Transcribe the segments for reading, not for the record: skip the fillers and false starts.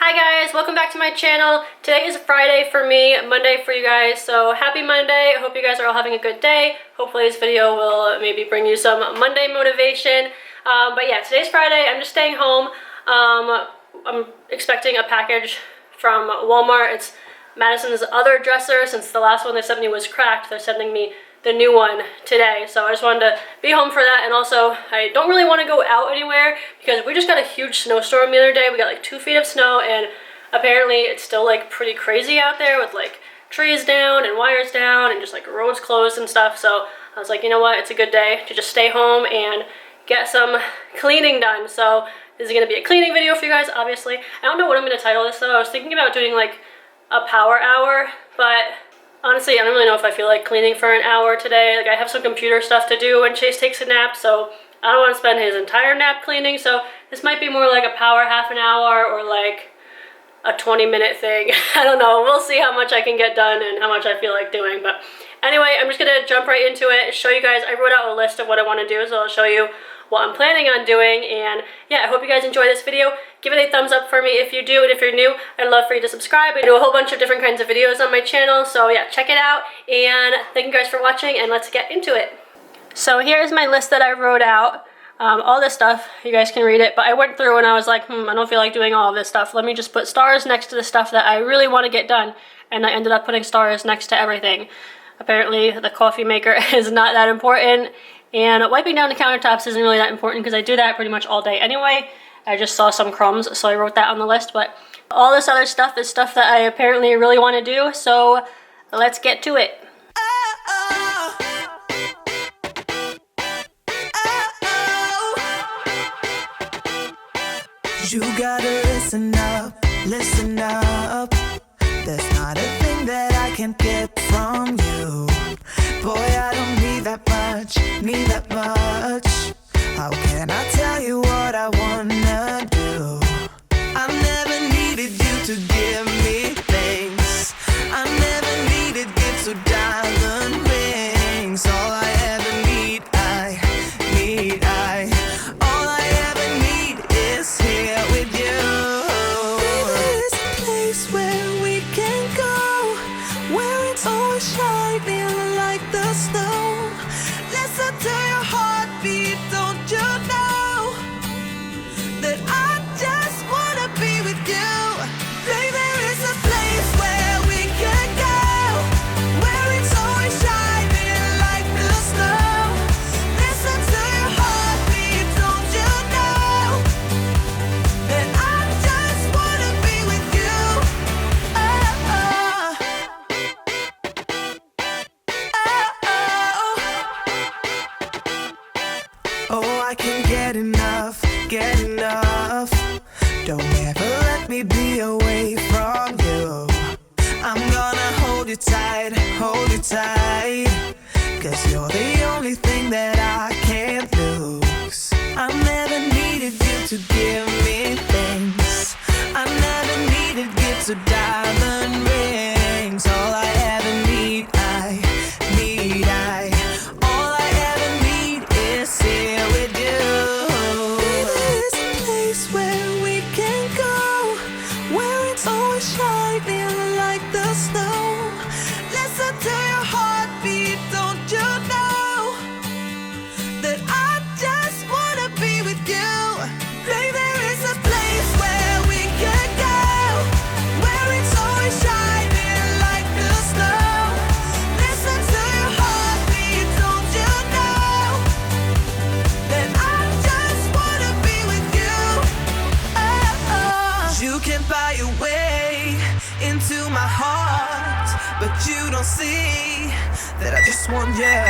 Hi guys, welcome back to my channel. Today is Friday for me, Monday for you guys, so happy Monday. I hope you guys are all having a good day. Hopefully this video will maybe bring you some Monday motivation. But yeah, today's Friday. I'm just staying home. I'm expecting a package from Walmart. It's Madison's other dresser. Since the last one they sent me was cracked, they're sending me the new one today, so I just wanted to be home for that. And also I don't really want to go out anywhere because we just got a huge snowstorm the other day. We got like 2 feet of snow, and apparently it's still like pretty crazy out there with like trees down and wires down and just like roads closed and stuff. So I was like, you know what, it's a good day to just stay home and get some cleaning done. So this is going to be a cleaning video for you guys, obviously. I don't know what I'm going to title this though. I was thinking about doing like a power hour, but honestly, I don't really know if I feel like cleaning for an hour today. Like, I have some computer stuff to do when Chase takes a nap, so I don't want to spend his entire nap cleaning. So this might be more like a power half an hour or like a 20-minute thing. I don't know. We'll see how much I can get done and how much I feel like doing. But anyway, I'm just going to jump right into it, show you guys. I wrote out a list of what I want to do, so I'll show you what I'm planning on doing. And yeah, I hope you guys enjoy this video. Give it a thumbs up for me if you do, and if you're new, I'd love for you to subscribe. I do a whole bunch of different kinds of videos on my channel, so yeah, check it out. And thank you guys for watching, and let's get into it. So here's my list that I wrote out. All this stuff, you guys can read it, but I went through and I was like, I don't feel like doing all of this stuff. Let me just put stars next to the stuff that I really want to get done. And I ended up putting stars next to everything. Apparently the coffee maker is not that important, and wiping down the countertops isn't really that important because I do that pretty much all day anyway. I just saw some crumbs, so I wrote that on the list. But all this other stuff is stuff that I apparently really want to do, so let's get to it. You gotta listen up, listen up. There's not a thing that I can't get from you. Boy, I don't need that much, need that much. How can I tell you what I wanna do? I never needed you to give me things. I never needed gifts or diamond rings. All I ever need, all I ever need is here with you. There's a place where we can go, where it's always shining like the snow. Listen to your heartbeat, don't you know that I just wanna be with you? Baby, there is a place where we can go, where it's always shining like the snow. Listen to your heartbeat, don't you know that I just wanna be with you? Oh, I can't get enough, get enough. Don't ever let me be away from you. I'm gonna hold you tight, hold you tight. 'Cause you're the only thing that I can't lose. I never needed you to give me things. I never needed gifts or diamond rings. All I ever need, all I ever need is here with you. There's a place where we can go, where it's always shining like the snow. Listen to your heartbeat, don't you know that I just wanna be with you? Baby, there is a place where we can go, where it's always shining like the snow. Listen to your heartbeat, don't you know that I just wanna be with you? You can buy your way into my heart, but you don't see that I just want you.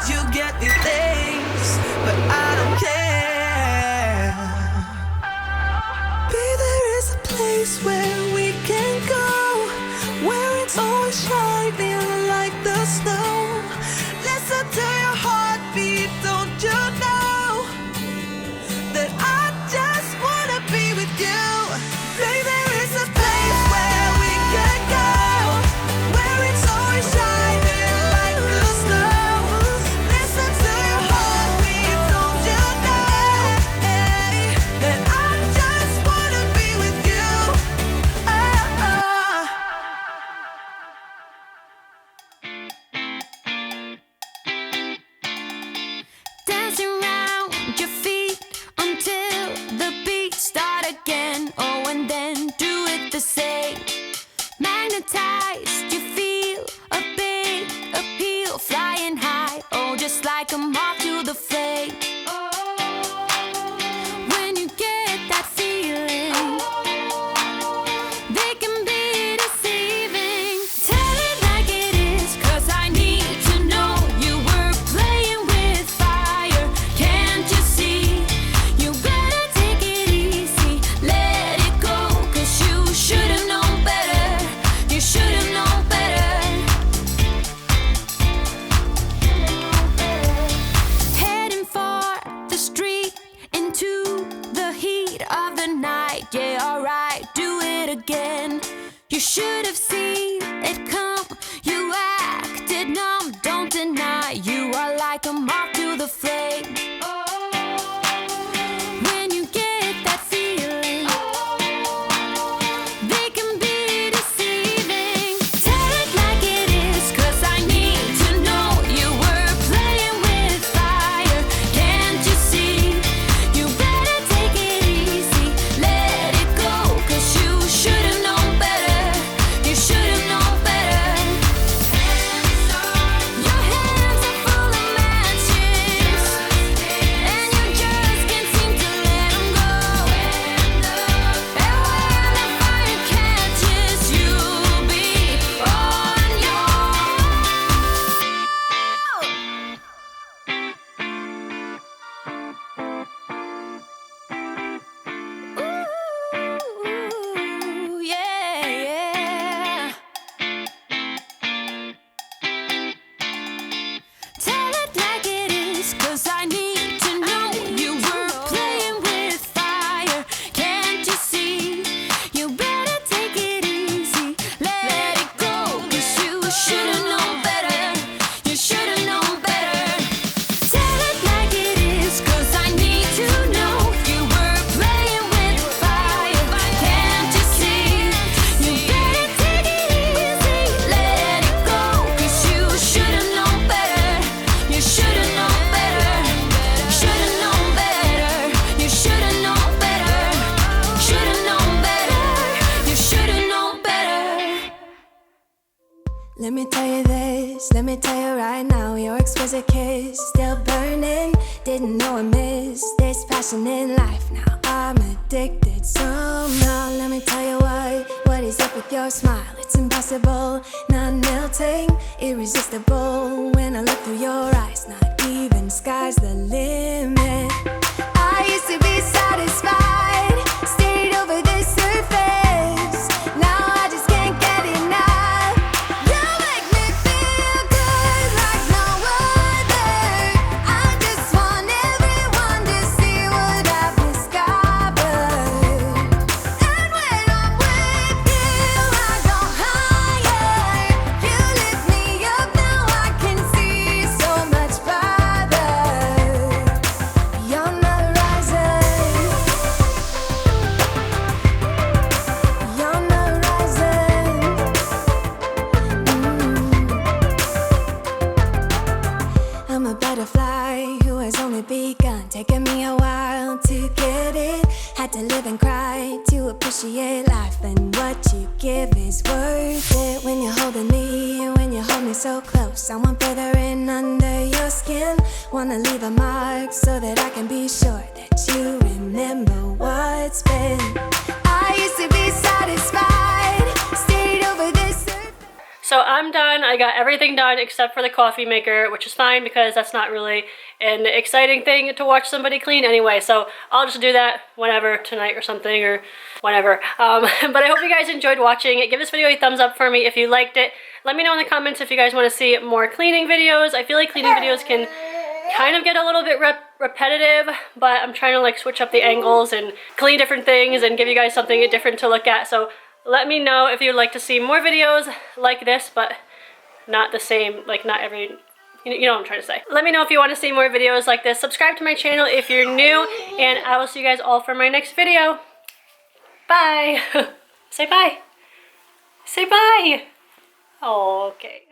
You get me things, but I don't care. Baby, there is a place where we can go, where it's always shining like the snow. Listen to your heartbeat, don't you know that I just wanna be with you? Baby, there is a place where we can go, where it's always shining like the snow. Listen to your heartbeat, don't you know that I just wanna be with you? to say. Magnetized, you feel a big appeal, flying high, oh, just like a moth to the flame. When you get that feeling, they can be deceiving. Tell it like it is, 'cause I need to know you were playing with fire. Can't you see? You better take it easy, let it go, 'cause you should have known better. You should have known better. Heading for the street, into the heat of the night. Yeah, alright, do it again. You should have seen it come. You acted numb, don't deny. You are like a moth to the flame. When you get that feeling, they can be deceiving. Tell it like it is, 'cause I need to know you were playing with fire. Can't you see? You better take it easy, let it go, 'cause you should have known better. You should have known better. Your hands are full of matches, and you just can't seem to let them go. And when the fire catches, you'll be on your Ooh, yeah, yeah. Tell it like it is, 'cause I need to know you were playing with fire. Can't you see? You better take it easy, let it go, 'cause you should have known better. You should have known better. Tell it like it is, 'cause I need to know you were playing with fire. Can't you see? You better take it easy, let it go, 'cause you should have known better. You should have known better. Should have known better. You should have known better. Should have known better. You should have known better. Let me tell you this, let me tell you right now, your exquisite kiss still burning. Didn't know I missed this passion in life. Now I'm addicted somehow. Let me tell you what is up with your smile? It's impossible, not melting, irresistible. When I look through your eyes, not even sky's the limit. I used to be satisfied, stayed over the surface. Now I just can't get enough. You make me feel good like no other. I just want everyone to see what I've discovered. And when I'm with you, I go higher. You lift me up, now I can see so much farther. Beyond the horizon. Beyond the horizon. I'm a butterfly who has only begun, taking me a while to get it. Had to live and cry to appreciate life, and what you give is worth it. When you're holding me, when you hold me so close, I want further in under your skin. Wanna leave a mark so that I can be sure that you remember what's been. I used to be satisfied, stayed over this surface. So I'm done. I got everything done except for the coffee maker, which is fine because that's not really an exciting thing to watch somebody clean anyway. So I'll just do that whenever, tonight or something, or whenever. But I hope you guys enjoyed watching it. Give this video a thumbs up for me if you liked it. Let me know in the comments if you guys want to see more cleaning videos. I feel like cleaning videos can kind of get a little bit repetitive, but I'm trying to like switch up the angles and clean different things and give you guys something different to look at. So let me know if you'd like to see more videos like this, but not the same, like not every, you know what I'm trying to say. Let me know if you want to see more videos like this. Subscribe to my channel if you're new, and I will see you guys all for my next video. Bye. Say bye. Say bye. Oh, okay.